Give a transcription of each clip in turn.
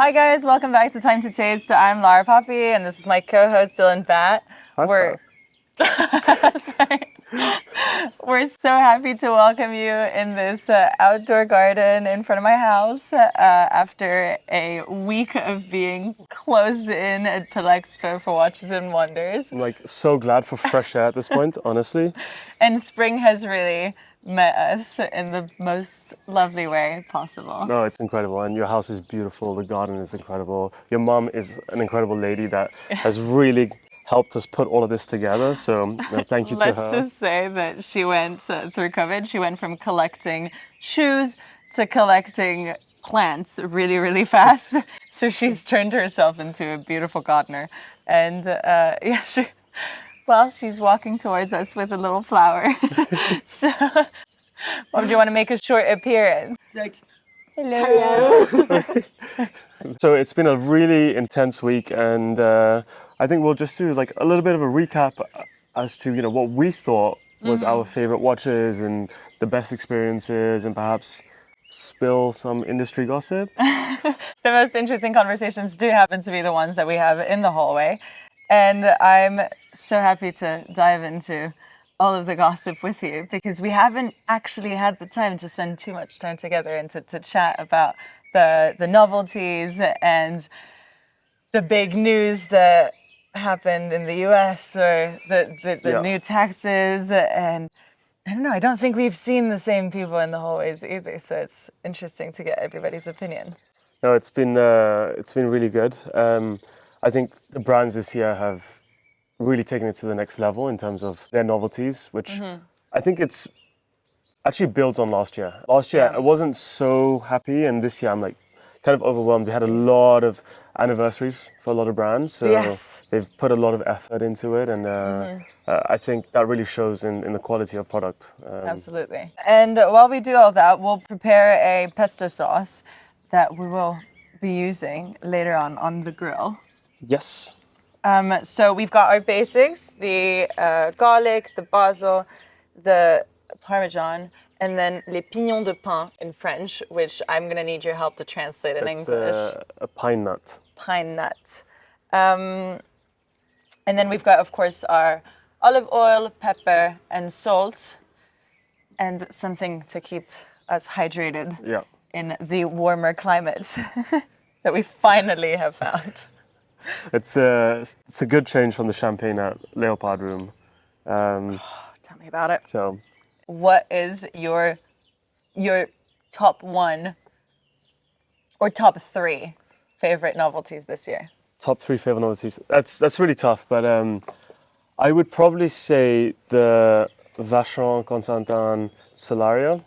Hi guys, welcome back to Time to Taste. I'm Lara Poppy, and this is my co-host Dylan Bat. We're Sorry. We're so happy to welcome you in this outdoor garden in front of my house after a week of being closed in at Pelexpo for Watches and Wonders. I'm like so glad for fresh air at this point, honestly. And spring has really met us in the most lovely way possible. No, it's incredible, and your house is beautiful. The garden is incredible. Your mom is an incredible lady that has really helped us put all of this together. So thank you to her. Let's just say that she went through COVID. She went from collecting shoes to collecting plants really, really fast. So she's turned herself into a beautiful gardener. And she's walking towards us with a little flower. So, Mom, do you want to make a short appearance? Like, hello. So it's been a really intense week, and I think we'll just do like a little bit of a recap as to what we thought was our favorite watches and the best experiences, and perhaps spill some industry gossip. The most interesting conversations do happen to be the ones that we have in the hallway. And I'm so happy to dive into all of the gossip with you because we haven't actually had the time to spend too much time together and to chat about the novelties and the big news that happened in the US or the new taxes. And I don't know, I don't think we've seen the same people in the hallways either. So it's interesting to get everybody's opinion. No, it's been really good. I think the brands this year have really taken it to the next level in terms of their novelties, which I think it's actually builds on last year. Last year I wasn't so happy, and this year I'm like kind of overwhelmed. We had a lot of anniversaries for a lot of brands, so they've put a lot of effort into it, and I think that really shows in the quality of product. Absolutely. And while we do all that, we'll prepare a pesto sauce that we will be using later on the grill. Yes. So we've got our basics, the garlic, the basil, the parmesan, and then les pignons de pain in French, which I'm going to need your help to translate in English. A pine nut. Pine nut. And then we've got, of course, our olive oil, pepper, and salt, and something to keep us hydrated in the warmer climates that we finally have found. It's a good change from the champagne at Leopard Room. Tell me about it. So, what is your top one or top three favorite novelties this year? top 3 favorite novelties. That's really tough, but I would probably say the Vacheron Constantin Solaria.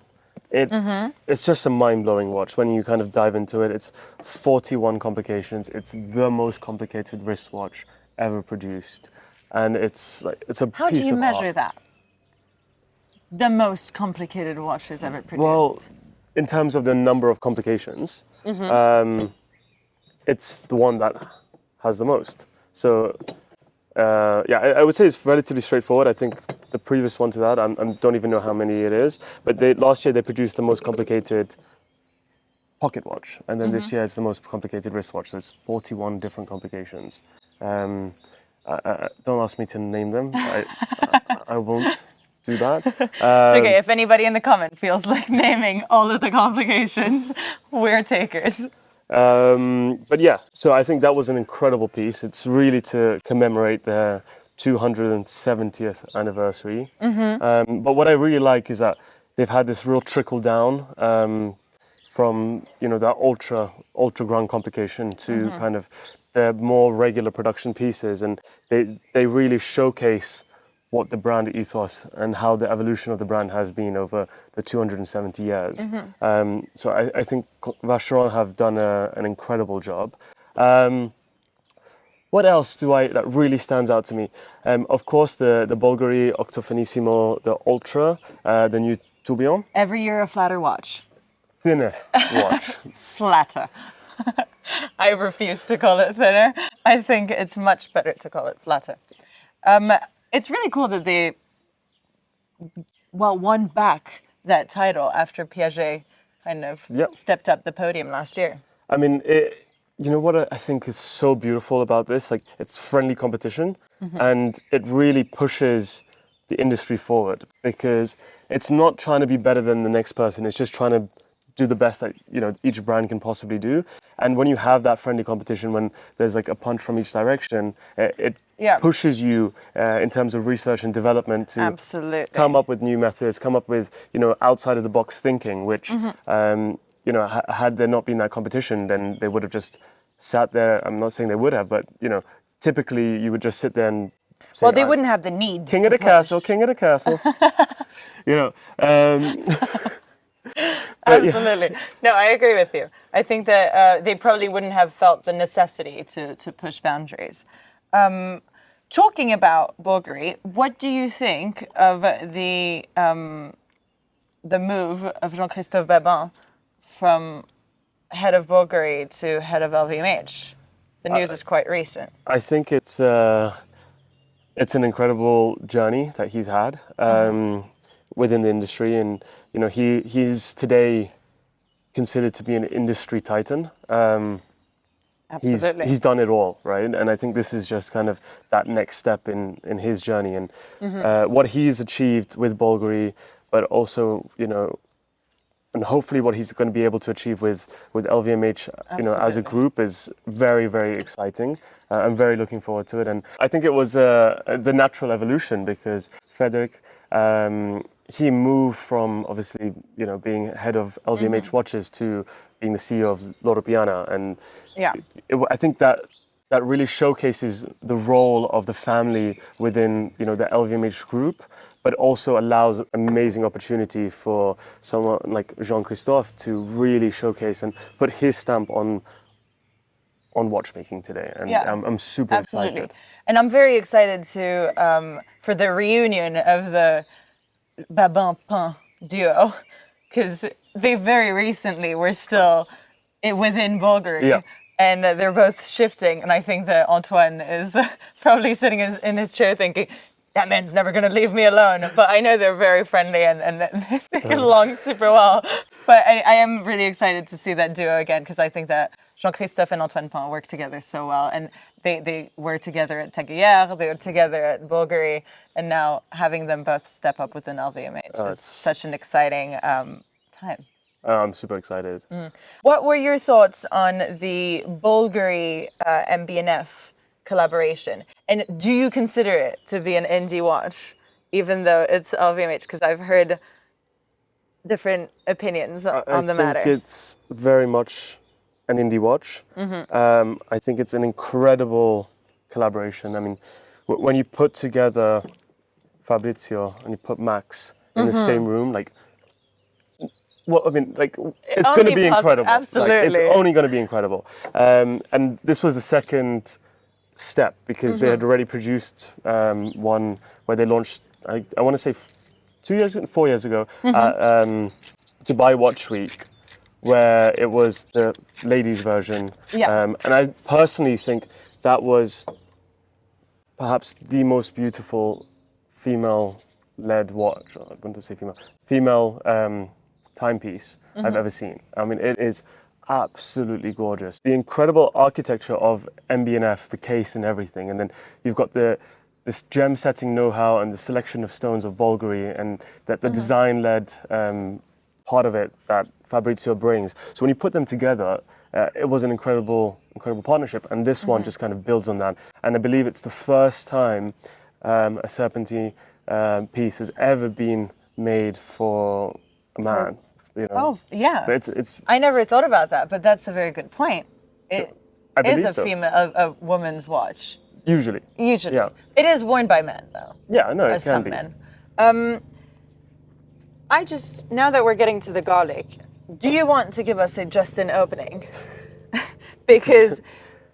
It's just a mind-blowing watch when you kind of dive into it. It's 41 complications. It's the most complicated wristwatch ever produced, and it's a piece of art. How do you measure that? The most complicated watches ever produced. Well, in terms of the number of complications, it's the one that has the most. So, I would say it's relatively straightforward. I think the previous one to that, I don't even know how many it is, but last year they produced the most complicated pocket watch, and then this year it's the most complicated wristwatch. So it's 41 different complications. Don't ask me to name them. I won't do that. It's okay. If anybody in the comment feels like naming all of the complications, we're takers. But yeah, so I think that was an incredible piece. It's really to commemorate their 270th anniversary. But what I really like is that they've had this real trickle down from that ultra grand complication to kind of their more regular production pieces, and they really showcase what the brand ethos and how the evolution of the brand has been over the 270 years. So I think Vacheron have done an incredible job. What else that really stands out to me? Of course, the Bulgari Octofinissimo, the Ultra, the new Tourbillon. Every year a flatter watch. Thinner watch. Flatter. I refuse to call it thinner. I think it's much better to call it flatter. It's really cool that they, won back that title after Piaget kind of stepped up the podium last year. I mean, You know what I think is so beautiful about this? Like, it's friendly competition, and it really pushes the industry forward because it's not trying to be better than the next person. It's just trying to do the best that each brand can possibly do. And when you have that friendly competition, when there's like a punch from each direction, it Yeah. pushes you in terms of research and development to Absolutely. come up with new methods, come up with outside of the box thinking, which had there not been that competition, then they would have just sat there. I'm not saying they would have, but typically you would just sit there and say, Well, they wouldn't have the need king to of the push. castle, king of the castle. you know, um, but yeah. Absolutely. No, I agree with you. I think that they probably wouldn't have felt the necessity to push boundaries. Talking about Bulgari, what do you think of the move of Jean-Christophe Babin from head of Bulgari to head of LVMH? The news is quite recent. I think it's an incredible journey that he's had within the industry, and he's today considered to be an industry titan. Absolutely. He's done it all, right? And I think this is just kind of that next step in his journey and what he's achieved with Bulgari, but also and hopefully what he's going to be able to achieve with LVMH, as a Absolutely. group is very, very exciting. I'm very looking forward to it, and I think it was the natural evolution because Frederick, he moved from obviously being head of LVMH watches to being the CEO of Loro Piana, and Yeah. I think that really showcases the role of the family within the LVMH group, but also allows amazing opportunity for someone like Jean-Christophe to really showcase and put his stamp on watchmaking today. And Yeah, I'm super absolutely. excited. And I'm very excited to for the reunion of the Babin Pin duo, because they very recently were still within Bulgari. Yeah. And they're both shifting, and I think that Antoine is probably sitting in his chair thinking, that man's never going to leave me alone. But I know they're very friendly and they get along super well. But I am really excited to see that duo again, because I think that Jean-Christophe and Antoine Pin work together so well. And they were together at Teguière, they were together at Bulgari, and now having them both step up within LVMH is such an exciting time. I'm super excited. What were your thoughts on the Bulgari MB&F collaboration? And do you consider it to be an indie watch, even though it's LVMH? Because I've heard different opinions on the matter. I think it's very much an indie watch. I think it's an incredible collaboration. I mean, when you put together Fabrizio and you put Max in the same room, like, well, I mean, like, it's going to be incredible. Absolutely. Like, it's only going to be incredible. And this was the second step because they had already produced one where they launched, I want to say 4 years ago, at Dubai Watch Week, where it was the ladies' version. Yeah. And I personally think that was perhaps the most beautiful female-led watch, or I want to say female timepiece I've ever seen. I mean, it is absolutely gorgeous. The incredible architecture of MB&F, the case and everything, and then you've got this gem setting know-how and the selection of stones of Bulgari, and that the design-led part of it that Fabrizio brings. So when you put them together, it was an incredible partnership, and this one just kind of builds on that. And I believe it's the first time a Serpentine piece has ever been made for a man. Oh, yeah. It's I never thought about that, but that's a very good point. It I believe is so. a woman's watch. Usually. Usually. Yeah. It is worn by men, though. Yeah, no, it As can some be. men. Now that we're getting to the garlic, do you want to give us a Justin opening? Because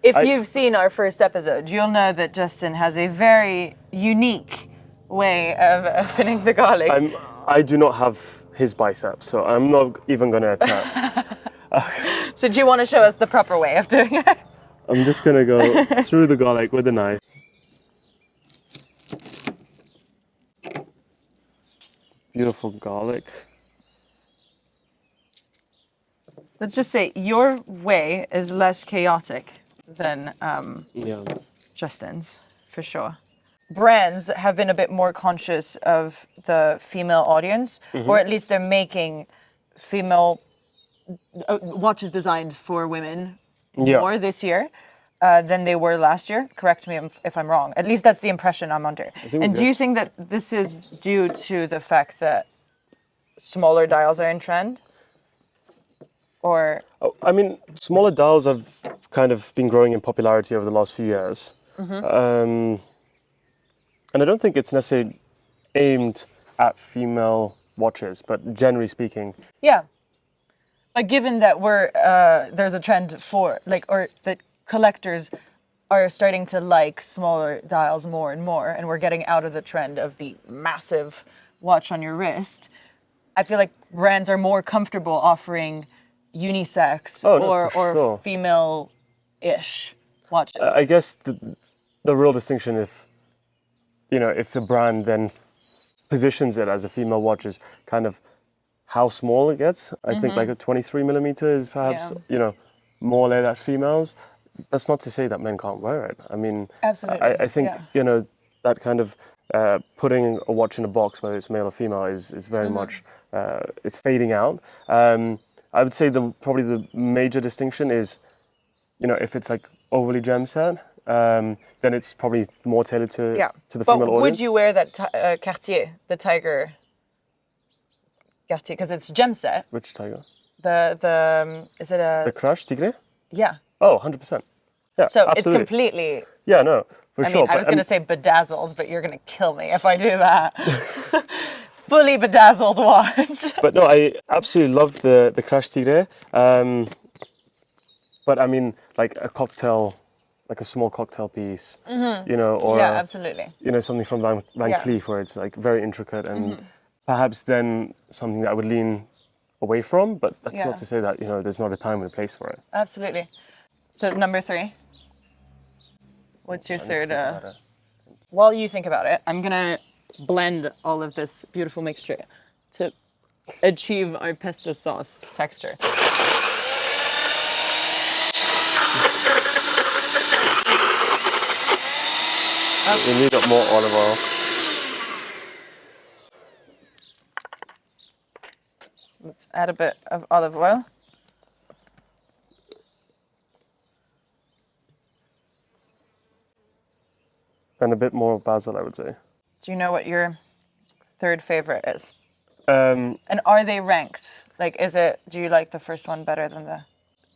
if you've seen our first episode, you'll know that Justin has a very unique way of opening the garlic. I do not have his biceps, so I'm not even going to attempt. So do you want to show us the proper way of doing it? I'm just going to go through the garlic with a knife. Beautiful garlic. let's just say your way is less chaotic than Yeah. Justin's, for sure. Brands have been a bit more conscious of the female audience, or at least they're making female watches designed for women Yeah. more this year than they were last year. Correct me if I'm wrong. At least that's the impression I'm under. think And we're do you good. think that this is due to the fact that smaller dials are in trend? Or Oh, I mean, smaller dials have kind of been growing in popularity over the last few years. And I don't think it's necessarily aimed at female watches, but generally speaking, yeah. But given that there's a trend for or that collectors are starting to like smaller dials more and more, and we're getting out of the trend of the massive watch on your wrist, I feel like brands are more comfortable offering unisex Oh, no, or for sure. female-ish watches. I guess the real distinction, if the brand then positions it as a female watch, is kind of how small it gets. I think like a 23 millimeter is perhaps Yeah. more laid at females. That's not to say that men can't wear it. I mean, Absolutely, I think yeah. that kind of putting a watch in a box, whether it's male or female, is very much it's fading out. I would say probably the major distinction is, if it's like overly gem set, then it's probably more tailored to the But female audience. would you wear that Cartier, the Tiger Cartier, because it's gem set? Which tiger? Is it a The Crash Tigre? yeah? Oh, 100%. Yeah, So it's absolutely. completely. Yeah, no, for I sure. mean, I was going to say bedazzled, but you're going to kill me if I do that. Fully bedazzled watch. But no, I absolutely love the Crash Tigre. But I mean, like a cocktail, like a small cocktail piece, or Yeah, absolutely. something from Van Yeah. Cleef where it's like very intricate and perhaps then something that I would lean away from. But that's Yeah. not to say that there's not a time and a place for it. Absolutely. So number 3. What's your I need to third? think about it. While you think about it, I'm gonna blend all of this beautiful mixture to achieve our pesto sauce texture. We need up more olive oil. Let's add a bit of olive oil. And a bit more basil, I would say. Do you know what your third favorite is? Um, And are they ranked? Like, do you like the first one better than the?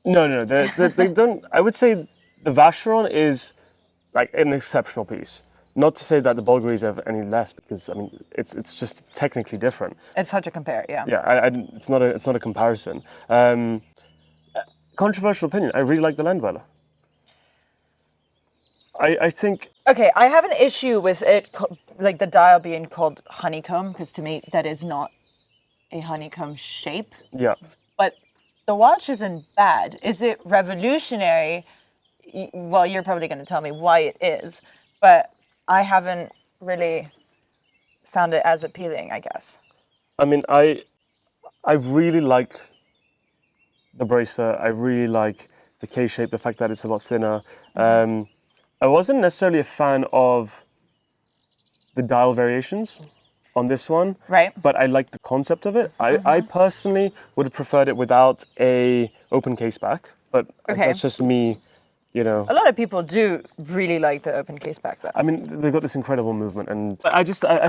no, they don't. I would say the Vacheron is like an exceptional piece. Not to say that the Bulgaris have any less, because I mean it's just technically different. It's hard to compare, yeah. Yeah, it's not a comparison. Controversial opinion. I really like the Landweller. I think Okay, I have an issue with it, like the dial being called honeycomb, because to me that is not a honeycomb shape. yeah. But the watch isn't bad. Is it revolutionary? Well, you're probably going to tell me why it is, but I haven't really found it as appealing, I guess. I mean I really like the bracelet. I really like the K shape. The fact that it's a lot thinner. I wasn't necessarily a fan of the dial variations on this one, Right. but I like the concept of it. I personally would have preferred it without a open case back, but Okay. that's just me, A lot of people do really like the open case back, though. I mean, they've got this incredible movement, and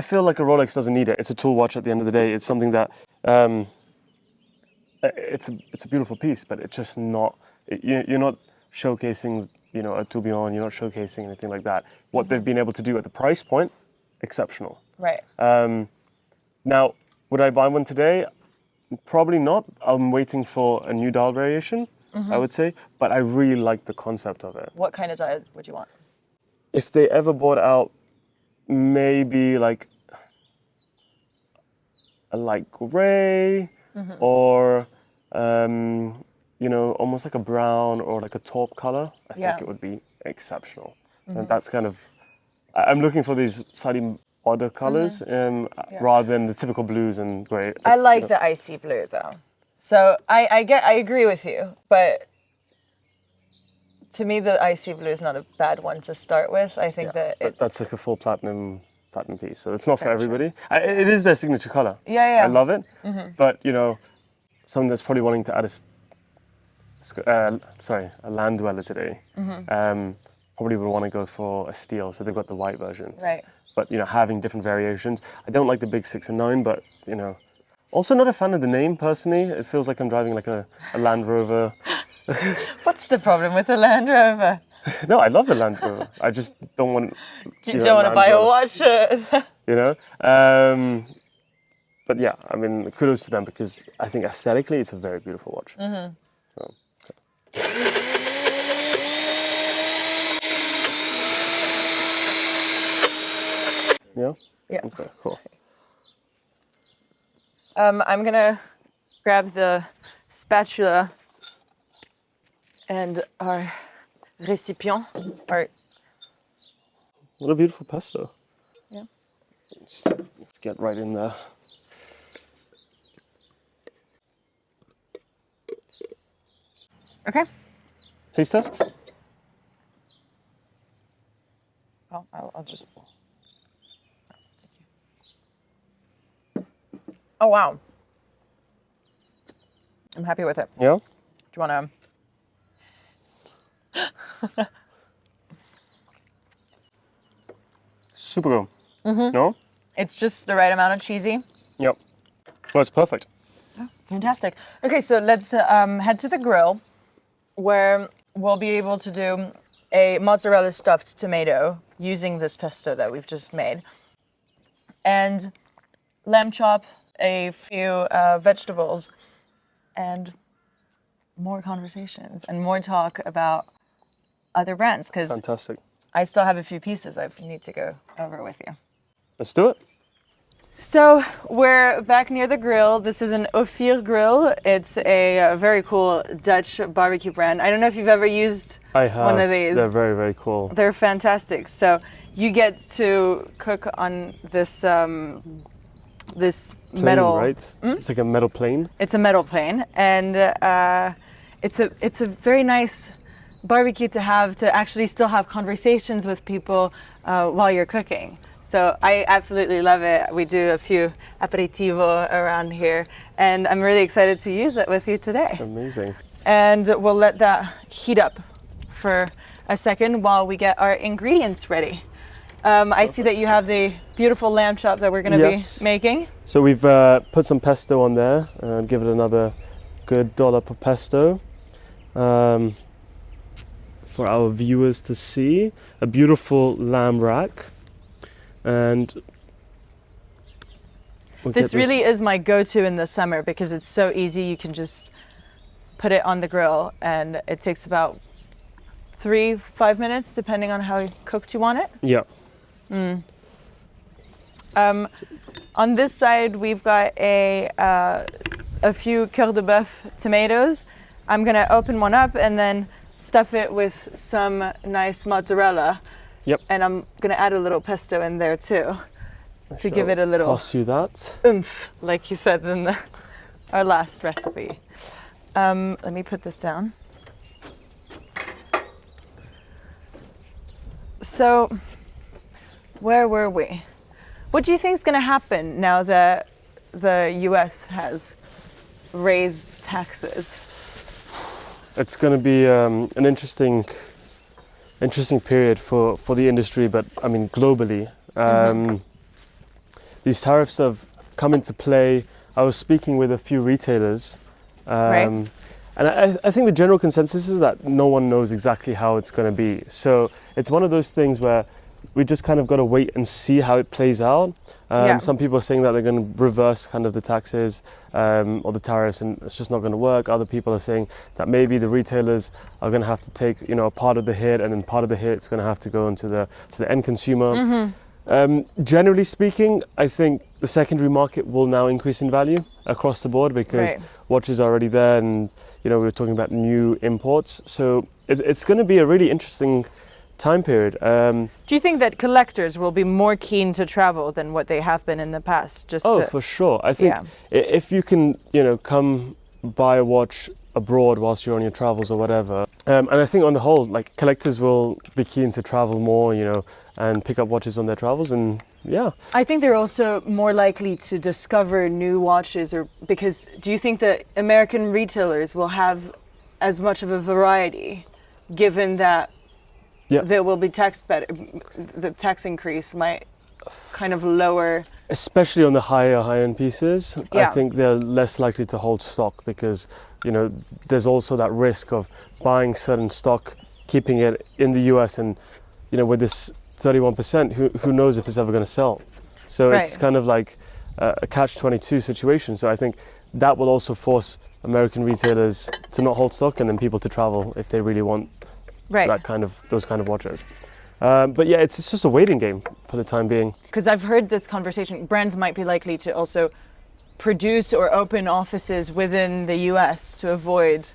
I feel like a Rolex doesn't need it. It's a tool watch at the end of the day. It's something that it's a beautiful piece, but it's just not. You're not showcasing, a tourbillon. You're not showcasing anything like that. What they've been able to do at the price point, exceptional. Right. Now, would I buy one today? Probably not. I'm waiting for a new dial variation, I would say, but I really like the concept of it. What kind of dial would you want? If they ever brought out maybe like a light gray or almost like a brown or like a taupe color, I Yeah. think it would be exceptional. And that's kind of I'm looking for these slightly odder colors rather than the typical blues and gray. I like the icy blue, though. So I agree with you, but to me the icy blue is not a bad one to start with. I think that That's like a full platinum piece, so it's not for Very true. everybody. It is their signature color. Yeah. I love it, but you know, someone that's probably wanting to add a land dweller today, probably would want to go for a steel. So they've got the white version. Right. But you know, having different variations. I don't like the big 6 and 9, but you know, also not a fan of the name personally. It feels like I'm driving like a Land Rover. What's the problem with the Land Rover? No, I love the Land Rover. I just don't want. You don't want to buy a watch. You know. But yeah, I mean, kudos to them because I think aesthetically it's a very beautiful watch. So. Yeah? Yeah. Okay, cool. I'm gonna grab the spatula and our récipient. What a beautiful pesto. Yeah. Let's get right in there. Okay. Taste test? Oh, I'll just. Oh wow. I'm happy with it. Yeah? Do you want to? Super good. No? It's just the right amount of cheesy. Yep. Well, it's perfect. Fantastic. Okay, so let's head to the grill where we'll be able to do a mozzarella stuffed tomato using this pesto that we've just made. And lamb chop, a few vegetables, and more conversations and more talk about other brands because Fantastic. I still have a few pieces I need to go over with you. Let's do it. So we're back near the grill. This is an Afar grill. It's a very cool Dutch barbecue brand. I don't know if you've ever used I have. one of these. They're very, very cool. They're fantastic. So you get to cook on this this Plane, metal. right? It's like a metal plane. It's a metal plane, and it's a very nice barbecue to have to actually still have conversations with people while you're cooking. So I absolutely love it. We do a few aperitivo around here, and I'm really excited to use it with you today. Amazing. And we'll let that heat up for a second while we get our ingredients ready. I see that you have the beautiful lamb chop that we're going to be making. So we've put some pesto on there and give it another good dollop of pesto for our viewers to see. A beautiful lamb rack. And this really is my go-to in the summer because it's so easy. You can just put it on the grill and it takes about 3-5 minutes depending on how cooked you want it. Yeah. On this side we've got a few cœur de bœuf tomatoes. I'm gonna open one up and then stuff it with some nice mozzarella. Yep. And I'm gonna add a little pesto in there too to give it a little pass you that. oomph, like you said in our last recipe. Let me put this down. So, where were we? What do you think is going to happen now that the U.S. has raised taxes? It's going to be an interesting period for the industry, but I mean globally. These tariffs have come into play. I was speaking with a few retailers, and I think the general consensus is that no one knows exactly how it's going to be. So it's one of those things where we just kind of got to wait and see how it plays out. Some people are saying that they're going to reverse kind of the taxes or the tariffs, and it's just not going to work. Other people are saying that maybe the retailers are going to have to take, a part of the hit, and then part of the hit is going to have to go into the end consumer. Generally speaking, I think the secondary market will now increase in value across the board because watches are already there, and we were talking about new imports. So it's going to be a really interesting time period. Do you think that collectors will be more keen to travel than what they have been in the past? For sure. I think if you can, come buy a watch abroad whilst you're on your travels or whatever. And I think on the whole, like collectors will be keen to travel more, you know, and pick up watches on their travels. And yeah, I think they're also more likely to discover new watches, or because do you think that American retailers will have as much of a variety, given that Yeah. there will be the tax increase might kind of lower. especially on the high-end pieces, I Yeah. think they're less likely to hold stock because, you know, there's also that risk of buying certain stock, keeping it in the US, and, you know, with this 31%, who knows if it's ever going to sell? So it's Right. kind of like a catch-22 situation. So I think that will also force American retailers to not hold stock and then people to travel if they really want Right. those kind of watches. But yeah, it's just a waiting game for the time being. Because I've heard this conversation, brands might be likely to also produce or open offices within the US to avoid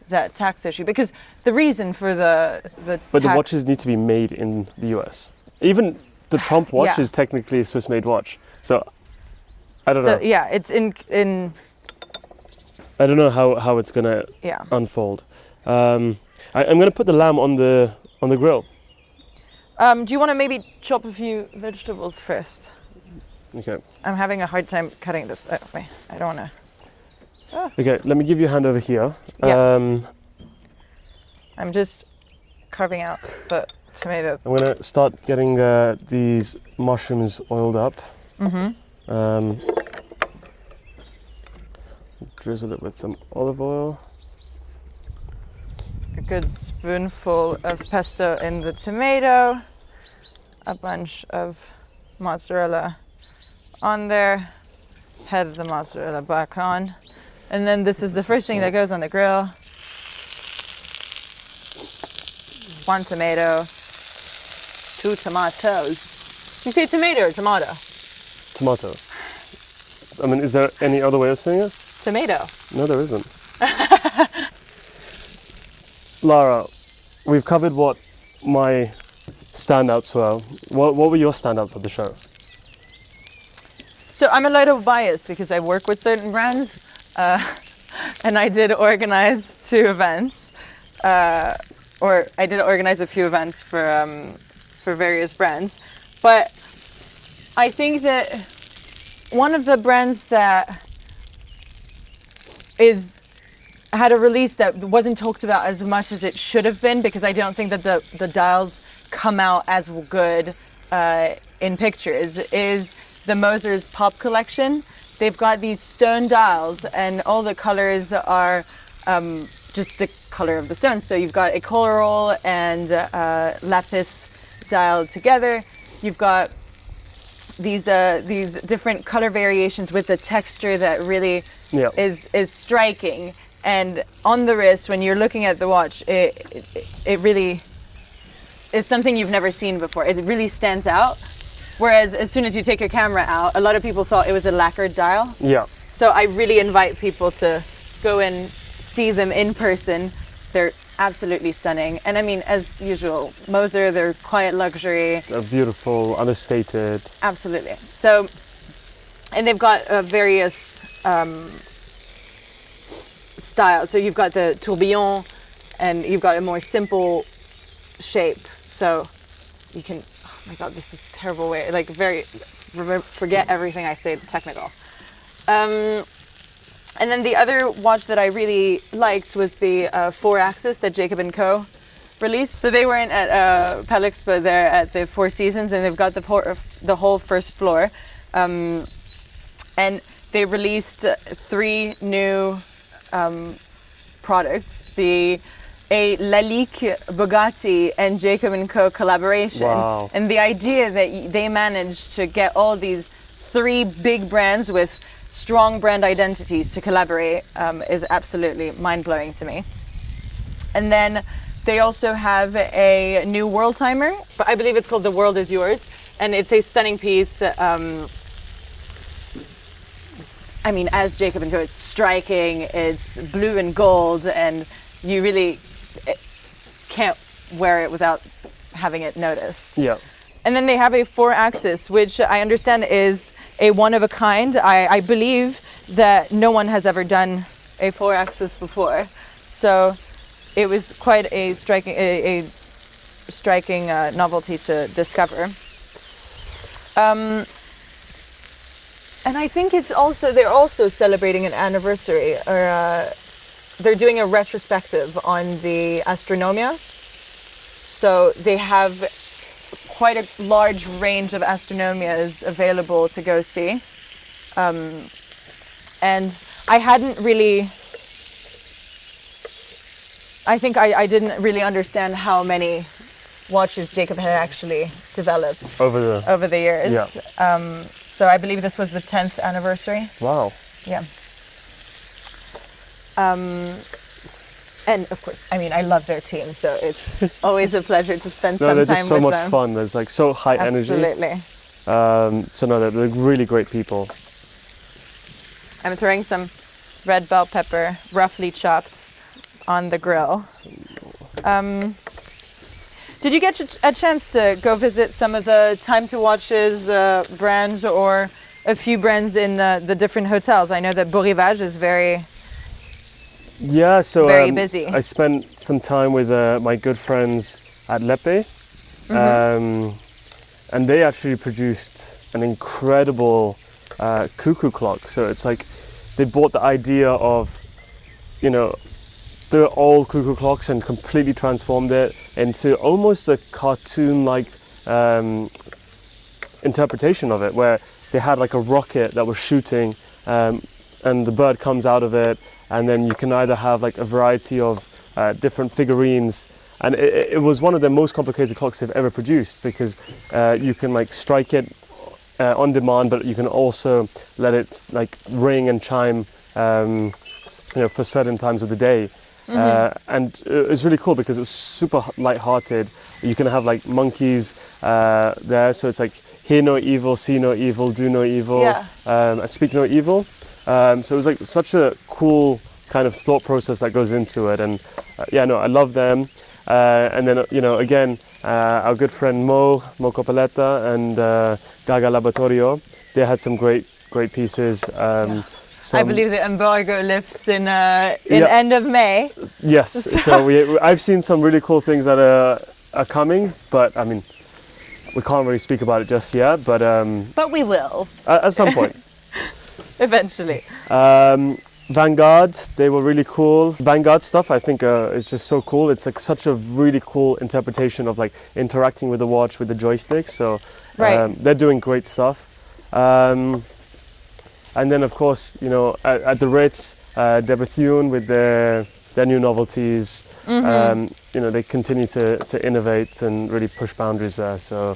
that tax issue. Because the reason for the But the tax, watches need to be made in the US. Even the Trump watch Yeah. is technically a Swiss-made watch. So I don't so know. yeah, it's in I don't know how it's gonna yeah. unfold. I'm gonna put the lamb on the grill. Do you want to maybe chop a few vegetables first? Okay. I'm having a hard time cutting this. Oh, wait, I don't want to. Okay. Let me give you a hand over here. Yeah. I'm just carving out the tomato. I'm gonna start getting these mushrooms oiled up. Drizzle it with some olive oil. A good spoonful of pesto in the tomato. A bunch of mozzarella on there. Head the mozzarella back on. And then this is the first thing that goes on the grill. One tomato. Two tomatoes. You say tomato or tomato? Tomato. I mean, is there any other way of saying it? Tomato. No, there isn't. Lara, we've covered what my standouts were. What were your standouts of the show? So I'm a little biased because I work with certain brands, and I did organize two events, or I did organize a few events for various brands. But I think that one of the brands that had a release that wasn't talked about as much as it should have been, because I don't think that the dials come out as good in pictures, is the Moser's Pop Collection. They've got these stone dials and all the colors are just the color of the stones. So you've got a coral and lapis dial together. You've got these different color variations with the texture that really is striking. And on the wrist, when you're looking at the watch, it really is something you've never seen before. It really stands out. Whereas as soon as you take your camera out, a lot of people thought it was a lacquered dial. Yeah. So I really invite people to go and see them in person. They're absolutely stunning. And I mean, as usual, Moser, they're quiet luxury. They're beautiful, understated. Absolutely. So, and they've got various styles. So you've got the tourbillon, and you've got a more simple shape. So you can, oh my God, this is a terrible way. Like forget everything I say technical. And then the other watch that I really liked was the 4-axis that Jacob & Co. released. So they weren't at Palexpo, they're at the Four Seasons, and they've got the whole first floor. And they released 3 new products. A Lalique Bugatti and Jacob & Co. collaboration. Wow. And the idea that they managed to get all these 3 big brands with strong brand identities to collaborate is absolutely mind-blowing to me. And then they also have a new world timer. I believe it's called The World Is Yours. And it's a stunning piece. I mean, as Jacob & Co., it's striking. It's blue and gold, and you really can't wear it without having it noticed. Yeah. And then they have a 4-axis, which I understand is a one of a kind. I believe that no one has ever done a 4-axis before, so it was quite a striking novelty to discover. And I think they're also celebrating an anniversary, or they're doing a retrospective on the Astronomia. So they have quite a large range of astronomias available to go see. And I didn't really understand how many watches Jacob had actually developed over the years. Yeah. So I believe this was the 10th anniversary. Wow. Yeah. And of course, I mean, I love their team, so it's always a pleasure to spend some time with them. They're just so much fun. There's like so high energy. Absolutely. So no, they're really great people. I'm throwing some red bell pepper, roughly chopped, on the grill. Did you get a chance to go visit some of the Time to Watches brands, or a few brands in the different hotels? I know that Beau Rivage is very busy. I spent some time with my good friends at Lepe, and they actually produced an incredible cuckoo clock. So it's like they bought the idea of, the old cuckoo clocks and completely transformed it into almost a cartoon-like interpretation of it, where they had like a rocket that was shooting, and the bird comes out of it, and then you can either have like a variety of different figurines, and it was one of the most complicated clocks they've ever produced, because you can like strike it on demand, but you can also let it like ring and chime for certain times of the day. And it was really cool because it was super light-hearted. You can have like monkeys there, so it's like hear no evil, see no evil, do no evil, speak no evil. So it was like such a cool kind of thought process that goes into it, and I love them. And then again, our good friend Mo Copoletta and Gaga Laboratorio, they had some great pieces. I believe the embargo lifts in end of May. Yes, so I've seen some really cool things that are coming, but I mean, we can't really speak about it just yet. But we will at some point. Eventually. Vanguard, they were really cool. Vanguard stuff, I think, is just so cool. It's like such a really cool interpretation of like interacting with the watch with the joystick. So they're doing great stuff. And then, of course, at the Ritz, De Bethune with their new novelties. They continue to innovate and really push boundaries there. So,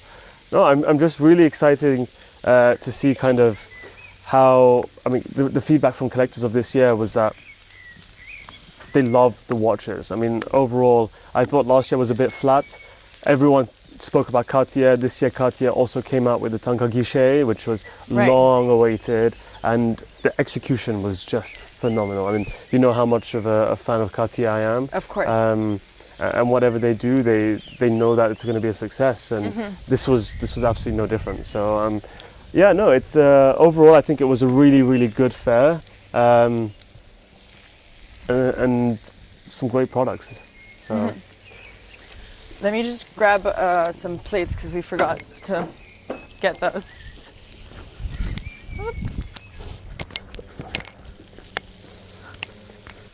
no, I'm just really excited to see kind of how, the feedback from collectors of this year was that they loved the watches. I mean, overall, I thought last year was a bit flat. Everyone spoke about Cartier. This year, Cartier also came out with the Tanka Guichet, which was long awaited, and the execution was just phenomenal. I mean, you know how much of a fan of Cartier I am. Of course. And whatever they do, they know that it's going to be a success, and this was absolutely no different. So it's overall, I think it was a really, really good fair, and some great products. So. Let me just grab some plates because we forgot to get those.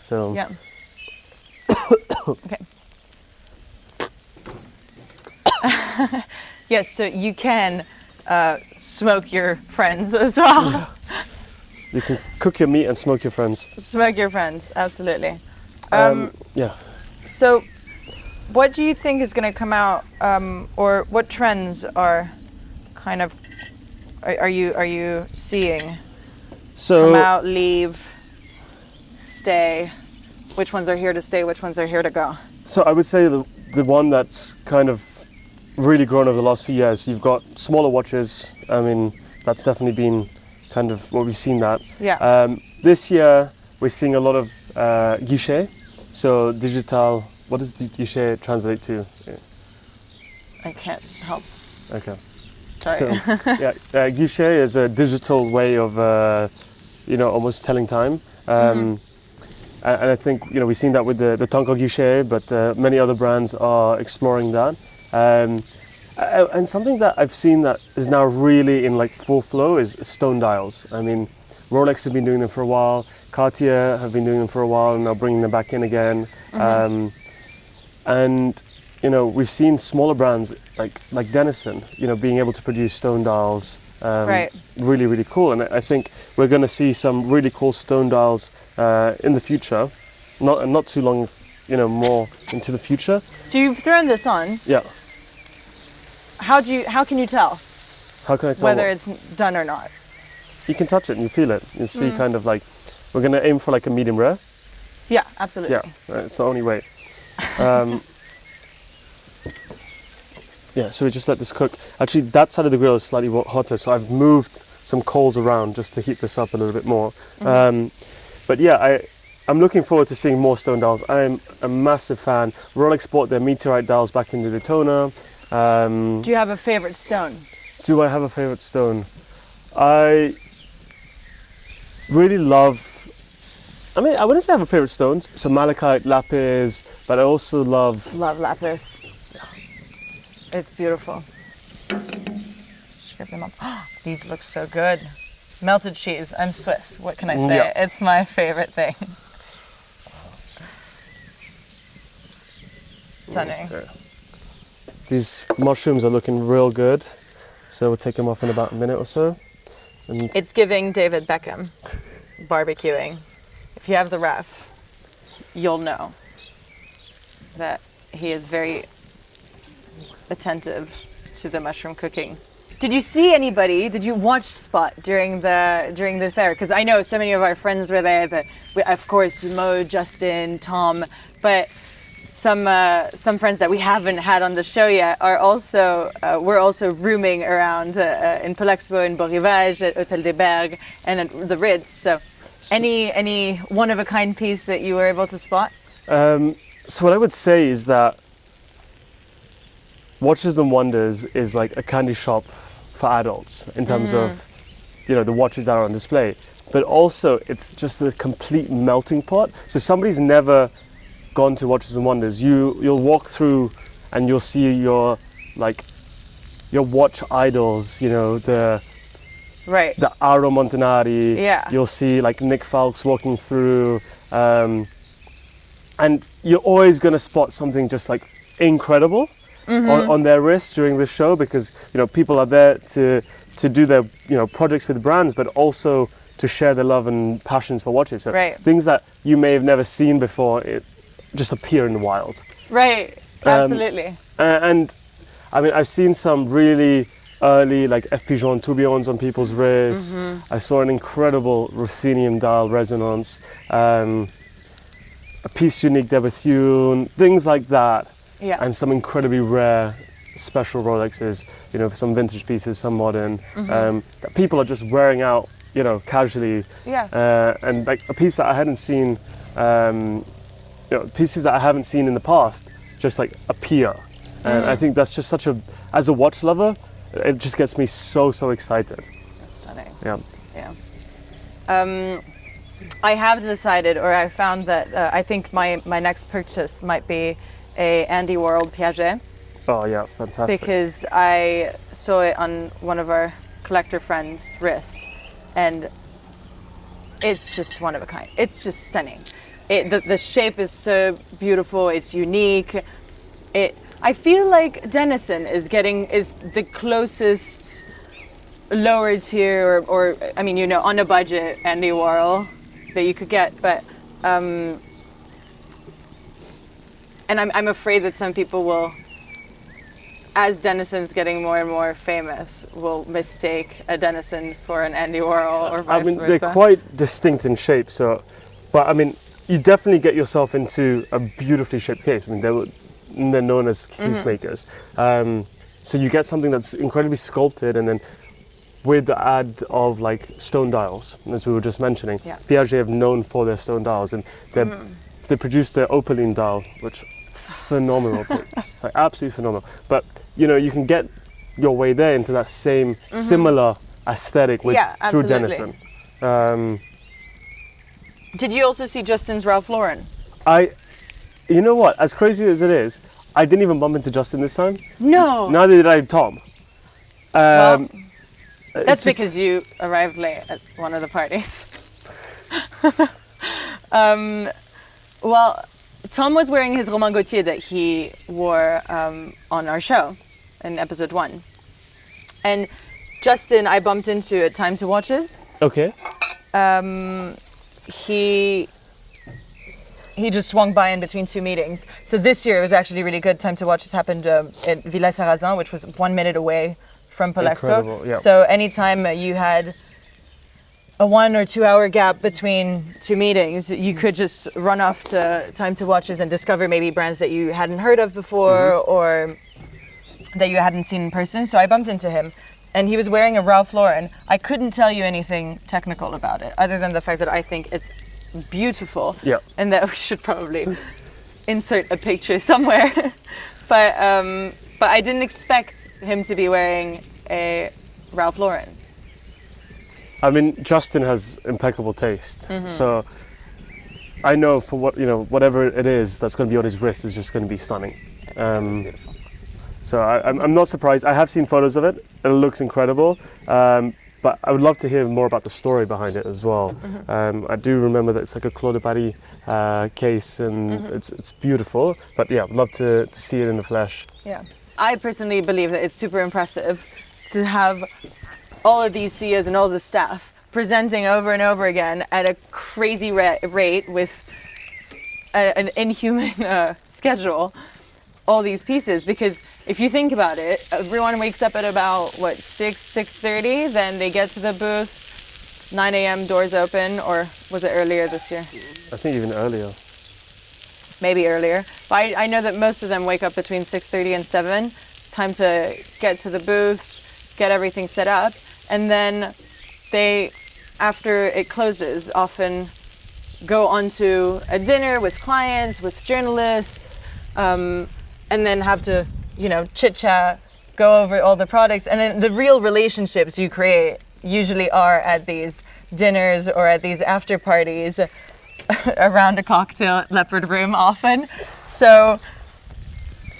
So yeah. Okay. Yes, so you can smoke your friends as well. You can cook your meat and smoke your friends. Smoke your friends, absolutely. Yeah. So, what do you think is going to come out, or what trends are kind of are you seeing come out, leave, stay? Which ones are here to stay? Which ones are here to go? So I would say the one that's kind of really grown over the last few years. You've got smaller watches. I mean, that's definitely been kind of what we've seen that. Yeah. This year we're seeing a lot of guichet. So digital. What does guichet translate to? I can't help. Okay. Sorry. So, guichet is a digital way of, almost telling time. And I think we've seen that with the Tonko Guichet, but many other brands are exploring that. And something that I've seen that is now really in like full flow is stone dials. I mean, Rolex have been doing them for a while, Cartier have been doing them for a while, and now bringing them back in again. And we've seen smaller brands like Denison, being able to produce stone dials. Right. Really, really cool. And I think we're going to see some really cool stone dials in the future, not too long, more into the future. So you've thrown this on. Yeah. How can you tell How can I tell whether what? it's done or not? You can touch it and you feel it. You see kind of like, we're going to aim for like a medium rare. Yeah, absolutely. Yeah, it's the only way. Yeah, so we just let this cook. Actually, that side of the grill is slightly hotter, so I've moved some coals around just to heat this up a little bit more. But yeah, I'm looking forward to seeing more stone dials. I'm a massive fan. Rolex bought their meteorite dials back in the Daytona. Do you have a favorite stone? Do I have a favorite stone? I really love, I wouldn't say I have a favorite stone. So malachite, lapis, but I also love... Love lapis. It's beautiful. Strip them up. These look so good. Melted cheese. I'm Swiss. What can I say? Yeah. It's my favorite thing. Stunning. Okay. These mushrooms are looking real good. So we'll take them off in about a minute or so. And It's giving David Beckham barbecuing. If you have the ref, you'll know that he is very attentive to the mushroom cooking. Did you see anybody? Did you watch Spot during the fair? Because I know so many of our friends were there. Of course, Mo, Justin, Tom, but some friends that we haven't had on the show yet are also were also rooming around in Palexpo, in Beau Rivage, at Hotel des Bergues, and at the Ritz. So, any one of a kind piece that you were able to spot? so what I would say is that Watches and Wonders is like a candy shop for adults in terms of, the watches that are on display. But also, it's just a complete melting pot. So if somebody's never gone to Watches and Wonders, you'll walk through and you'll see your watch idols, the Aro Montanari. Yeah. You'll see like Nick Falks walking through, and you're always going to spot something just like incredible on their wrist during the show, because people are there to do their projects with brands, but also to share their love and passions for watches. So things that you may have never seen before, it just appear in the wild. Right. Absolutely. And I've seen some really early like F. Pigeon tourbillons on people's wrists. I saw an incredible ruthenium dial resonance, a piece unique de Bethune, things like that. Yeah. And some incredibly rare special Rolexes, some vintage pieces, some modern, that people are just wearing out, casually. Yeah. And like a piece that I hadn't seen, pieces that I haven't seen in the past, just like appear. And I think that's just as a watch lover, it just gets me so excited. Stunning. Yeah. Yeah. I have decided, or I found that I think my next purchase might be a Andy Warhol Piaget. Oh yeah, fantastic. Because I saw it on one of our collector friends' wrist, and it's just one of a kind. It's just stunning. The shape is so beautiful. It's unique. I feel like Denison is the closest lower tier or on a budget Andy Warhol that you could get, but and I'm afraid that some people will, as Denison's getting more and more famous, will mistake a Denison for an Andy Warhol or vice versa. They're quite distinct in shape, but you definitely get yourself into a beautifully shaped case. They're known as case makers. So you get something that's incredibly sculpted, and then with the add of like stone dials, as we were just mentioning. Yeah. Piaget have known for their stone dials, and they produced their opaline dial, which phenomenal piece, like absolutely phenomenal. But you can get your way there into that same similar aesthetic through Denison. Did you also see Justin's Ralph Lauren? You know what? As crazy as it is, I didn't even bump into Justin this time. No. Neither did I Tom. Well, It's that's just- because you arrived late at one of the parties. Well, Tom was wearing his Romain Gaultier that he wore on our show in episode 1. And Justin, I bumped into at Time to Watches. Okay. He just swung by in between 2 meetings. So this year it was actually really good. Time to Watches happened at Villers-Sarrazin, which was 1 minute away from Polexpo. Incredible, yeah. So anytime you had a 1 or 2 hour gap between 2 meetings, you could just run off to Time to Watches and discover maybe brands that you hadn't heard of before or that you hadn't seen in person. So I bumped into him and he was wearing a Ralph Lauren. I couldn't tell you anything technical about it other than the fact that I think it's beautiful. Yeah. And that we should probably insert a picture somewhere. But I didn't expect him to be wearing a Ralph Lauren. I mean, Justin has impeccable taste, so I know for whatever it is that's going to be on his wrist is just going to be stunning. So I'm not surprised. I have seen photos of it, and it looks incredible. But I would love to hear more about the story behind it as well. I do remember that it's like a Claude de Paris case, and it's beautiful. But yeah, I'd love to see it in the flesh. Yeah. I personally believe that it's super impressive to have all of these CEOs and all the staff presenting over and over again at a crazy rate with an inhuman schedule, all these pieces. Because if you think about it, everyone wakes up at about, 6:30, then they get to the booth, 9 a.m. doors open, or was it earlier this year? I think even earlier. Maybe earlier. But I know that most of them wake up between 6:30 and 7, time to get to the booths, get everything set up, and then they, after it closes, often go on to a dinner with clients, with journalists, and then have to, chit chat, go over all the products, and then the real relationships you create usually are at these dinners or at these after parties around a cocktail at Leopard Room often. So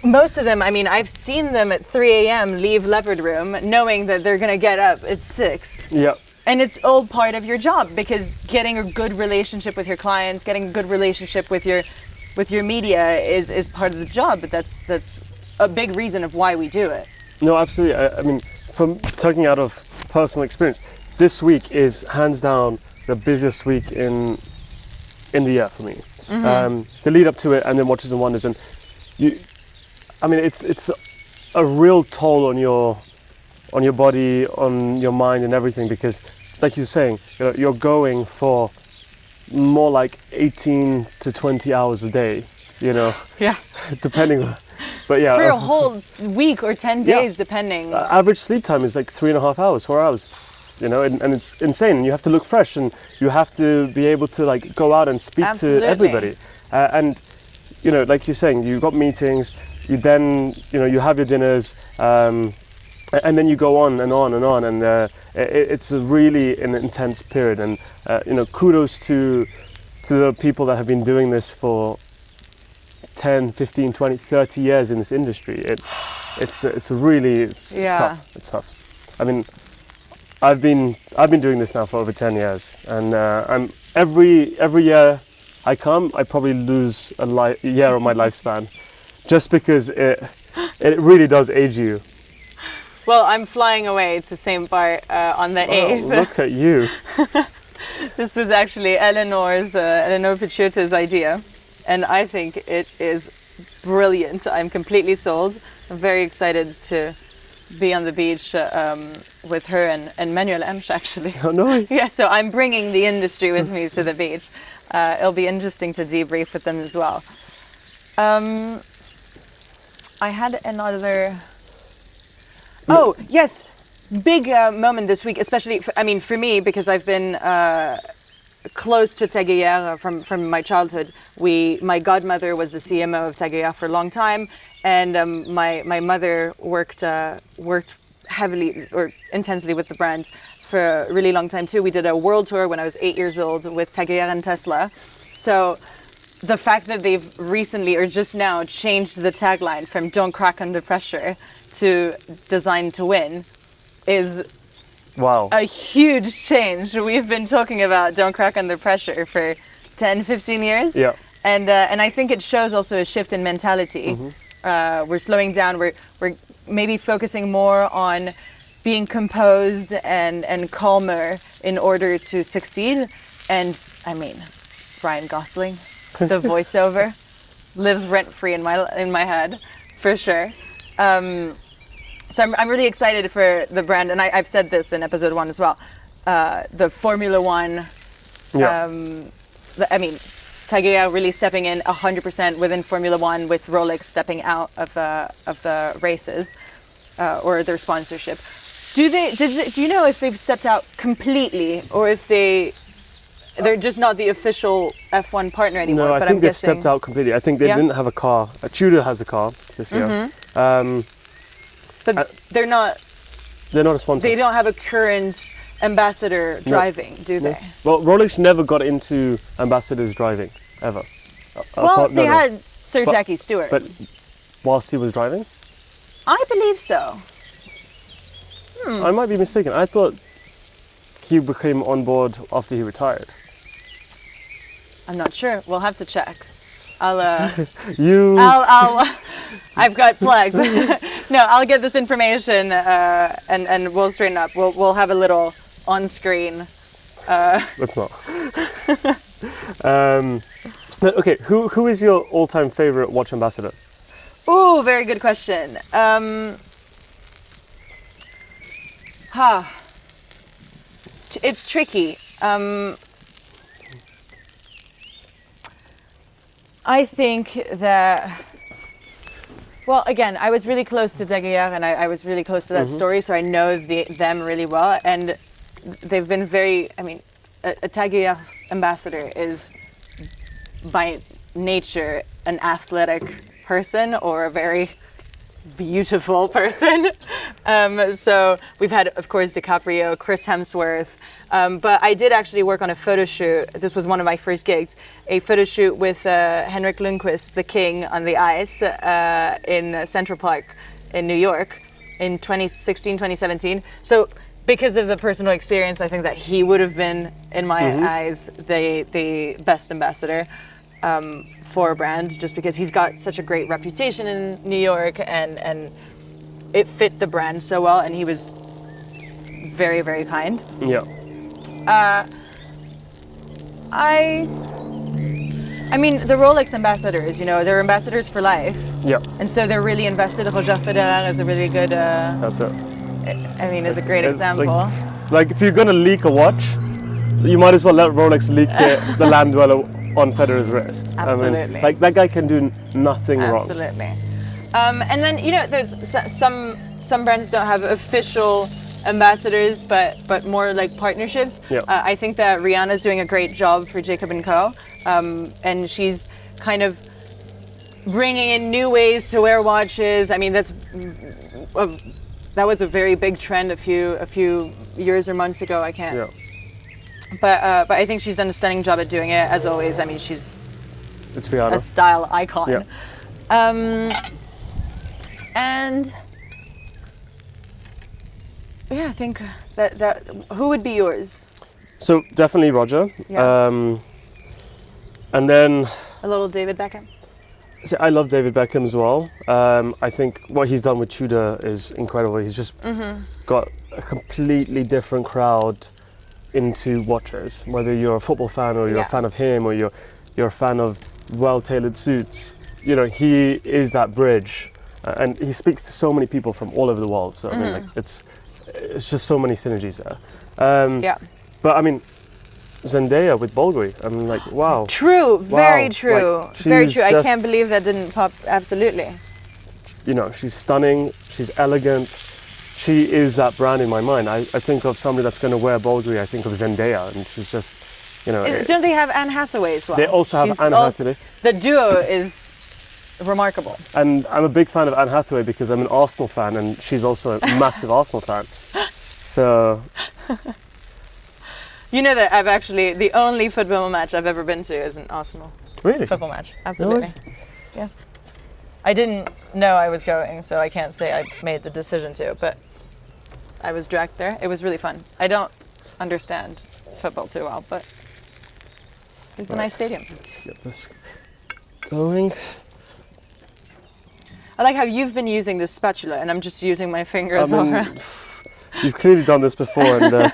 most of them, I've seen them at 3 a.m. leave Leopard Room knowing that they're going to get up at 6. Yeah. And it's all part of your job, because getting a good relationship with your clients, getting a good relationship with your media is part of the job. But that's a big reason of why we do it. No, absolutely. I mean, from talking out of personal experience, this week is hands down the busiest week in the year for me. The lead up to it, and then Watches and Wonders, and it's a real toll on your body, on your mind, and everything, because, like you're saying, you're going for more like 18 to 20 hours a day. Yeah. Depending. But yeah, For a whole week or 10 days, depending. average sleep time is like 3.5 hours, 4 hours. And it's insane. And you have to look fresh, and you have to be able to go out and speak Absolutely. to everybody. And like you're saying, you've got meetings. You then you have your dinners, and then you go on and on and on. And it's really an intense period. And kudos to the people that have been doing this for 10, 15, 20, 30 years in this industry. It's tough. It's tough. I mean, I've been doing this now for over 10 years, and I'm every year I probably lose a year of my lifespan, just because it really does age you. Well, I'm flying away to St. Bart on the 8th. Look at you. This was actually Eleanor Pichuta's idea, and I think it is brilliant. I'm completely sold. I'm very excited to be on the beach with her and Manuel Emsch, actually. Oh, no. Yeah, so I'm bringing the industry with me to the beach. It'll be interesting to debrief with them as well. I had another... Oh, yes. Big moment this week, especially, for me, because I've been close to Teguière from my childhood. My godmother was the CMO of Teguière for a long time, and my mother worked heavily or intensely with the brand for a really long time too. We did a world tour when I was 8 years old with Taguer and Tesla. So the fact that they've recently or just now changed the tagline from "Don't crack under pressure" to "Designed to win" is Wow. a huge change. We've been talking about "Don't crack under pressure" for 10, 15 years. Yeah. And I think it shows also a shift in mentality. We're slowing down. We're maybe focusing more on being composed and calmer in order to succeed. And I mean, Ryan Gosling, the voiceover, lives rent free in my head, for sure. So I'm really excited for the brand, and I've said this in episode 1 as well. The Formula One. Yeah. I mean, Taguer really stepping in 100% within Formula One, with Rolex stepping out of the races or their sponsorship. Do you know if they've stepped out completely, or if they're just not the official F1 partner anymore? No, I think they've stepped out completely. I think they didn't have a car. Tudor has a car this year. But they're not They're not a sponsor. They don't have a current ambassador driving, do they? Well, Rolex never got into ambassadors driving, ever. Well, they had Sir Jackie Stewart. But whilst he was driving? I believe so. I might be mistaken. I thought he became on board after he retired. I'm not sure. We'll have to check. I've got flags. No, I'll get this information and we'll straighten up. We'll have a little on screen. Let's not. Okay, who is your all-time favorite watch ambassador? Ooh, very good question. It's tricky. I think that, well, again, I was really close to Taguer, and I was really close to that story, so I know them really well, and they've been very, I mean, a Taguer ambassador is by nature an athletic person or a very beautiful person. So we've had, of course, DiCaprio, Chris Hemsworth, but I did actually work on a photo shoot. This was one of my first gigs, a photo shoot with Henrik Lundqvist, the king, on the ice in Central Park in New York in 2016, 2017. So because of the personal experience, I think that he would have been, in my eyes, the best ambassador for a brand, just because he's got such a great reputation in New York, and it fit the brand so well, and he was very, very kind. Yeah. I mean, the Rolex ambassadors, you know, they're ambassadors for life. Yeah. And so they're really invested. Roger Federer is a really good, That's it. I mean, is a great example. Like if you're gonna leak a watch, you might as well let Rolex leak the land dweller on Federer's wrist. Absolutely. I mean, like that guy can do nothing wrong. Absolutely. And then, you know, there's some brands don't have official ambassadors, but more like partnerships. Yeah. I think that Rihanna's doing a great job for Jacob & Co. And she's kind of bringing in new ways to wear watches. I mean, that was a very big trend a few years or months ago. I can't. Yeah. But I think she's done a stunning job at doing it, as always. I mean, she's It's Rihanna. a style icon. Yeah. And yeah, I think that who would be yours? So definitely Roger. Yeah. And then A little David Beckham. see, I love David Beckham as well. I think what he's done with Tudor is incredible. He's just got a completely different crowd into watches. Whether you're a football fan or you're a fan of him or you're a fan of well-tailored suits, you know, he is that bridge, and he speaks to so many people from all over the world. So I mean, like, it's just so many synergies there. But I mean, Zendaya with Bulgari, I'm like, wow. True, very Wow. true, Like, very she's true. I can't just- believe that didn't pop. Absolutely. You know, she's stunning, she's elegant. She is that brand in my mind. I think of somebody that's going to wear Bulgari, I think of Zendaya, and she's just, you know. Don't they have Anne Hathaway as well? They also have She's Anne also- Hathaway. The duo is remarkable. And I'm a big fan of Anne Hathaway because I'm an Arsenal fan, and she's also a massive Arsenal fan. So You know that I've actually, the only football match I've ever been to is an Arsenal really, football match. Absolutely. Yeah. I didn't know I was going, so I can't say I made the decision to, but I was dragged there. It was really fun. I don't understand football too well, but it's a nice stadium. let's get this going. I like how you've been using this spatula and I'm just using my fingers all around. You've clearly done this before, and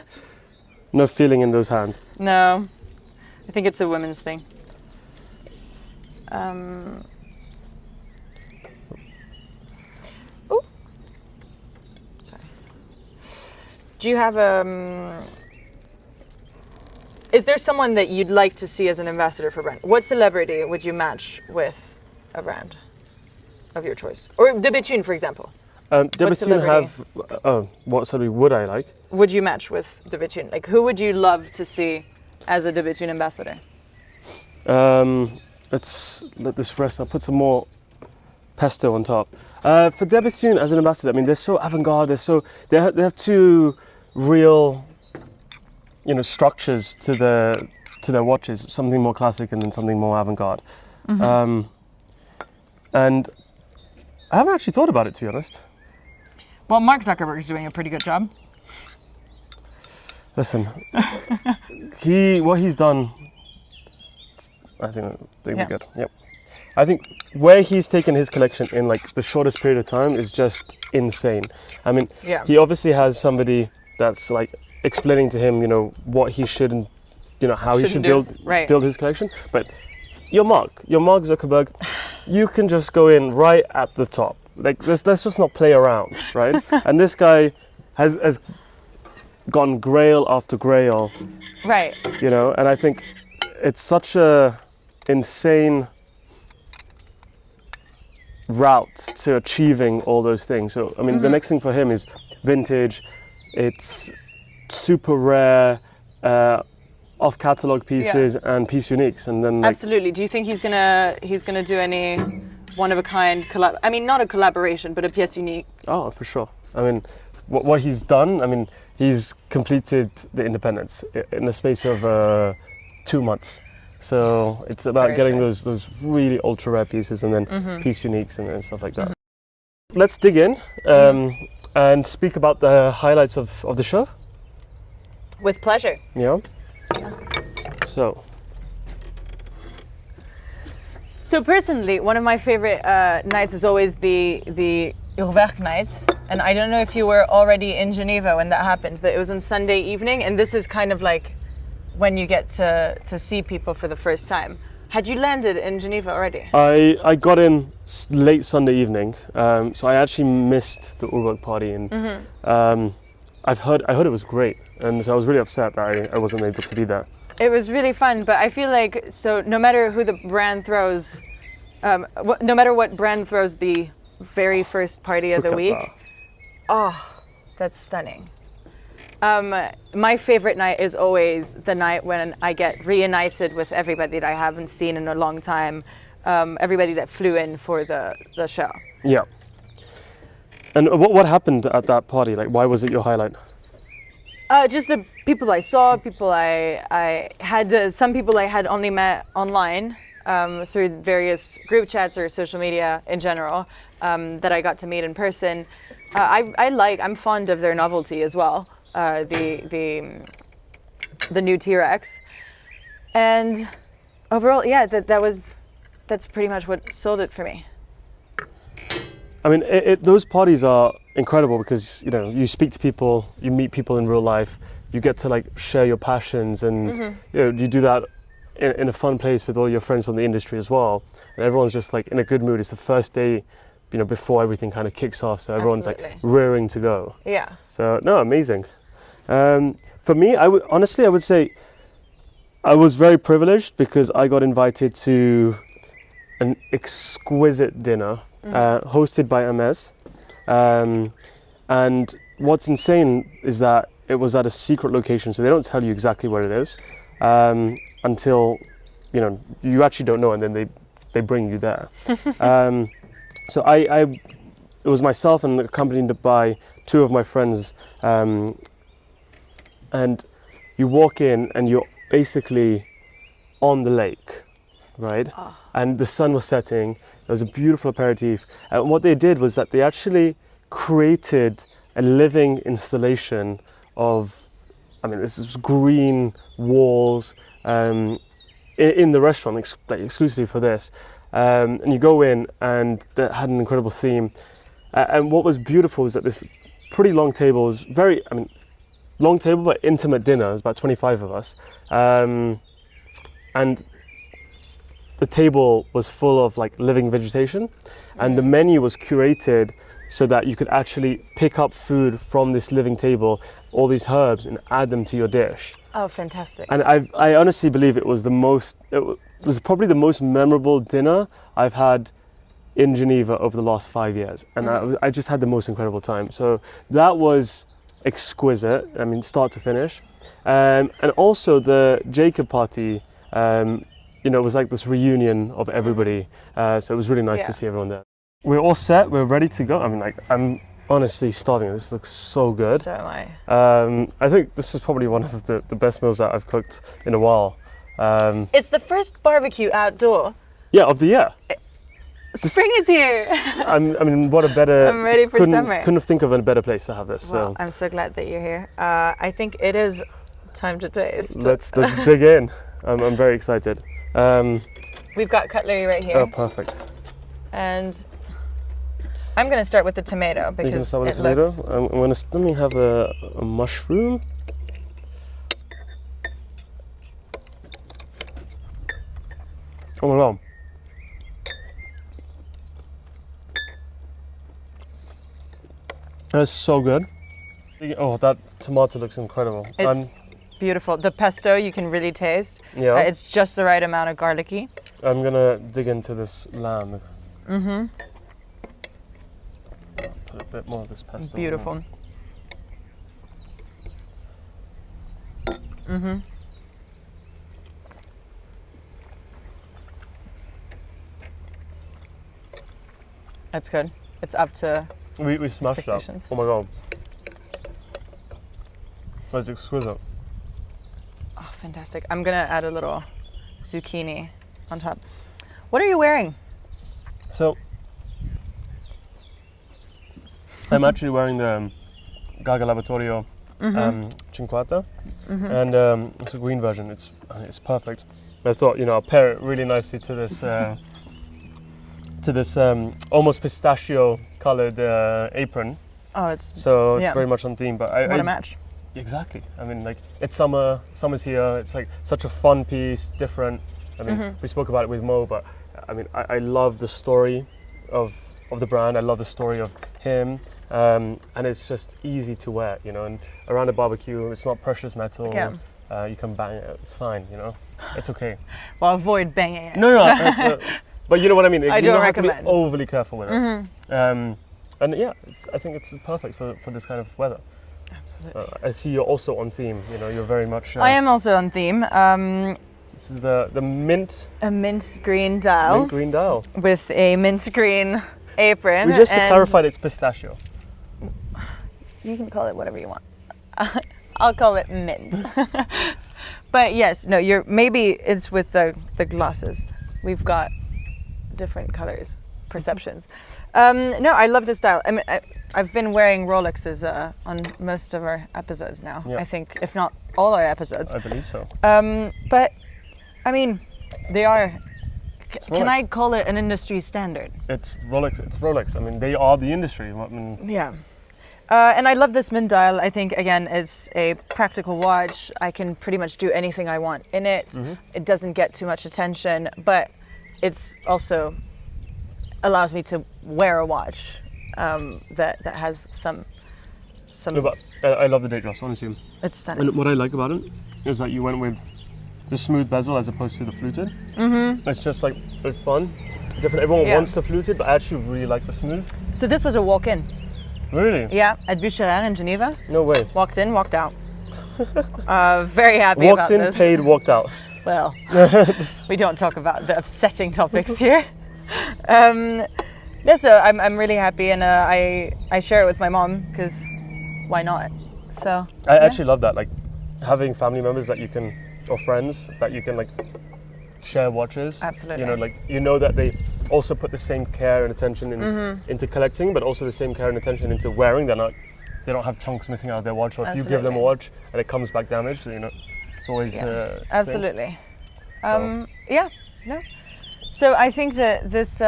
no feeling in those hands. No, I think it's a women's thing. Oh, sorry. Do you have is there someone that you'd like to see as an ambassador for a brand? What celebrity would you match with a brand of your choice? Or De Bethune, for example. Debutune celebrity? have what celebrity would I like? Would you match with De Bethune? Like, who would you love to see as a De Bethune ambassador? Let's let this rest. I'll put some more pesto on top. For Debutune as an ambassador, I mean, they're so avant-garde. They have two real, structures to their watches. Something more classic and then something more avant-garde. And I haven't actually thought about it, to be honest. Well, Mark Zuckerberg's doing a pretty good job. Listen, what he's done, I think we're good. Yep. I think where he's taken his collection in like the shortest period of time is just insane. I mean, he obviously has somebody that's like explaining to him, what he should and how he should build his collection. But your Mark Zuckerberg, you can just go in right at the top. Like let's just not play around, right? And this guy has gone grail after grail, right? And I think it's such a insane route to achieving all those things. So I mean, the next thing for him is vintage. It's super rare, off catalog pieces and piece uniques, and then absolutely. Do you think he's gonna do any one of a kind collab? I mean, not a collaboration, but a pièce unique. Oh, for sure. I mean, what he's done. I mean, he's completed the independence in the space of 2 months. So it's about getting those really ultra rare pieces and then piece uniques and stuff like that. Let's dig in and speak about the highlights of the show. With pleasure. Yeah. So personally, one of my favorite nights is always the Uurwerk night. And I don't know if you were already in Geneva when that happened, but it was on Sunday evening, and this is kind of like when you get to see people for the first time. Had you landed in Geneva already? I got in late Sunday evening, so I actually missed the Uurwerk party, and I heard it was great, and so I was really upset that I wasn't able to be there. It was really fun, but I feel like, so no matter who the brand throws, no matter what brand throws the very first party of the week, that's stunning. My favorite night is always the night when I get reunited with everybody that I haven't seen in a long time, everybody that flew in for the show. Yeah. And what happened at that party? Like, why was it your highlight? Just the people I saw, people I had, some people I had only met online through various group chats or social media in general that I got to meet in person. I'm fond of their novelty as well, the new T-Rex. And overall, yeah, that's pretty much what sold it for me. I mean, those parties are incredible because you speak to people, you meet people in real life, you get to like share your passions, and you do that in a fun place with all your friends from the industry as well. And everyone's just like in a good mood. It's the first day, before everything kind of kicks off, so everyone's like rearing to go. Yeah. So no, amazing. For me, I would say I was very privileged because I got invited to an exquisite dinner hosted by Hermès. And what's insane is that it was at a secret location, so they don't tell you exactly where it is until you actually don't know, and then they bring you there. So it was myself and accompanied by two of my friends, and you walk in and you're basically on the lake, right? And the sun was setting. There was a beautiful aperitif. And what they did was that they actually created a living installation of, I mean, this is green walls in the restaurant, like exclusively for this. And you go in, and that had an incredible theme. And what was beautiful is that this pretty long table was very, I mean, long table but intimate dinner. It was about 25 of us. And the table was full of like living vegetation, and the menu was curated so that you could actually pick up food from this living table, all these herbs, and add them to your dish. Oh, fantastic. And I honestly believe it was probably the most memorable dinner I've had in Geneva over the last 5 years. And I just had the most incredible time. So that was exquisite, I mean, start to finish. And also the Jacob party, you know, it was like this reunion of everybody. So it was really nice to see everyone there. We're all set, we're ready to go. I mean, like, I'm honestly starving. This looks so good. So am I. I think this is probably one of the best meals that I've cooked in a while. It's the first barbecue outdoor. Yeah, of the year. Spring is here. I mean, what a better... I'm ready for summer. Couldn't have think of a better place to have this. Well, So I'm so glad that you're here. I think it is time to taste. let's dig in. I'm very excited. We've got cutlery right here. Oh, perfect. And I'm going to start with the tomato because You can start with it the tomato. looks... Let me have a mushroom. Oh my god. That's so good. Oh, that tomato looks incredible. It's beautiful. The pesto you can really taste. Yeah. It's just the right amount of garlicky. I'm gonna dig into this lamb. Put a bit more of this pesto. Beautiful. That's good. It's up to... We smashed that. Expectations. Oh my god. That's exquisite. Oh, fantastic. I'm going to add a little zucchini on top. What are you wearing? So, I'm actually wearing the Gaga Laboratorio Cinquanta, and it's a green version. It's perfect. I thought, you know, I'll pair it really nicely to this almost pistachio colored apron. Oh, it's Very much on theme. But what a match. Exactly. I mean, like, it's summer's here. It's like such a fun piece, different. I mean, we spoke about it with Mo, but I mean, I love the story of the brand. I love the story of him, and it's just easy to wear, you know. And around a barbecue, it's not precious metal. Yeah. You can bang it. It's fine, you know. It's okay. Well, avoid banging it. No. But you know what I mean. I you don't don't have recommend. to be overly careful with it. And yeah, I think it's perfect for this kind of weather. Absolutely. I see you're also on theme. You know, you're very much. I am also on theme. This is the mint. A mint green dal. Mint green dal. With a mint green apron. We just clarified it's pistachio. You can call it whatever you want. I'll call it mint. But yes, no, maybe it's with the glasses. We've got different colors, perceptions. No, I love this style. I mean, I've been wearing Rolexes on most of our episodes now. Yeah. I think, if not all our episodes. I believe so. But I mean, they are. Can Rolex. I call it an industry standard? It's Rolex. It's Rolex. I mean, they are the industry. I mean, Yeah. And I love this mint dial. I think, again, it's a practical watch. I can pretty much do anything I want in it. It doesn't get too much attention, but it's also allows me to wear a watch that has some. no, but I love the Datejust, honestly. It's stunning. And what I like about it is that you went with the smooth bezel as opposed to the fluted. It's just like it's fun, different. Everyone wants the fluted, but I actually really like the smooth. So this was a walk-in. Really? Yeah, at Bucherer in Geneva. No way. Walked in, walked out. Very happy Walked about in, this. paid, walked out. Well, we don't talk about the upsetting topics here. No, so I'm really happy, and I share it with my mom because why not? So I actually love that. Like, having family members that you can, or friends that you can like share watches. Absolutely. That they also put the same care and attention into collecting, but also the same care and attention into wearing. They don't have chunks missing out of their watch, or if you give them a watch and it comes back damaged, it's always absolutely. Yeah, no. So I think that this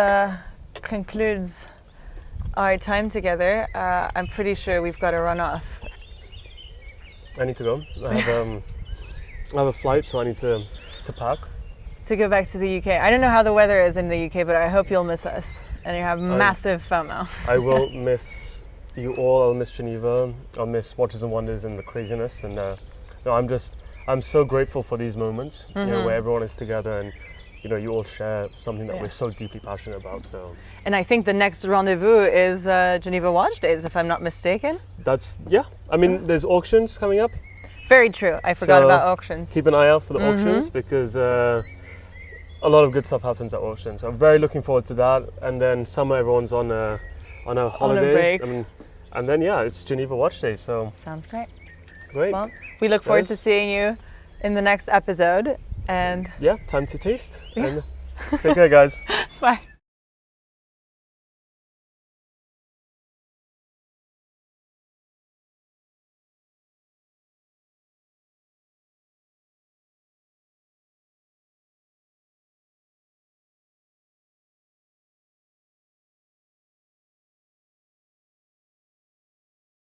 concludes our time together. I'm pretty sure we've got to run off. I need to go. I have a flight, so I need to pack. To go back to the UK. I don't know how the weather is in the UK, but I hope you'll miss us and you have massive FOMO. I will miss you all. I'll miss Geneva. I'll miss Watches and Wonders and the craziness. And I'm so grateful for these moments, where everyone is together and you all share something that we're so deeply passionate about. So. And I think the next rendezvous is Geneva Watch Days, if I'm not mistaken. I mean, there's auctions coming up. Very true. I forgot about auctions. Keep an eye out for the auctions because a lot of good stuff happens at auctions. So I'm very looking forward to that. And then summer, everyone's on a holiday. Break. And then it's Geneva Watch Days. So sounds great. Great. Well, we look forward to seeing you in the next episode. And time to taste. And take care, guys. Bye.